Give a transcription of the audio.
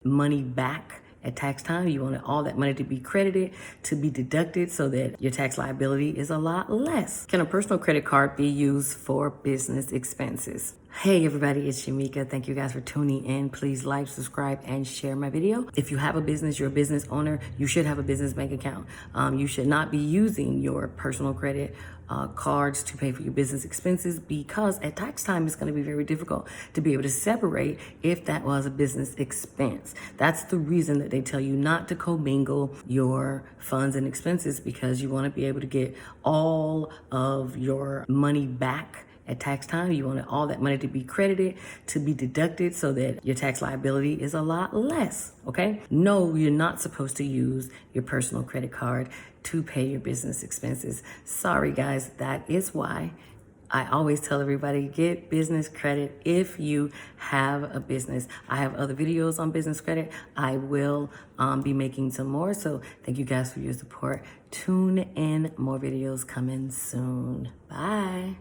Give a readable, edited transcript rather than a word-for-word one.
money back at tax time. You want all that money to be credited, to be deducted so that your tax liability is a lot less. Can a personal credit card be used for business expenses? Hey everybody, it's Shamika. Thank you guys for tuning in. Please like, subscribe, and share my video. If you have a business, you're a business owner, you should have a business bank account. You should not be using your personal credit cards to pay for your business expenses, because at tax time it's going to be very difficult to be able to separate if that was a business expense. That's the reason that they tell you not to commingle your funds and expenses, because you want to be able to get all of your money back at tax time. You want all that money to be credited, to be deducted so that your tax liability is a lot less, okay? No, you're not supposed to use your personal credit card to pay your business expenses. Sorry guys, that is why I always tell everybody, get business credit if you have a business. I have other videos on business credit. I will be making some more. So thank you guys for your support. Tune in, more videos coming soon. Bye.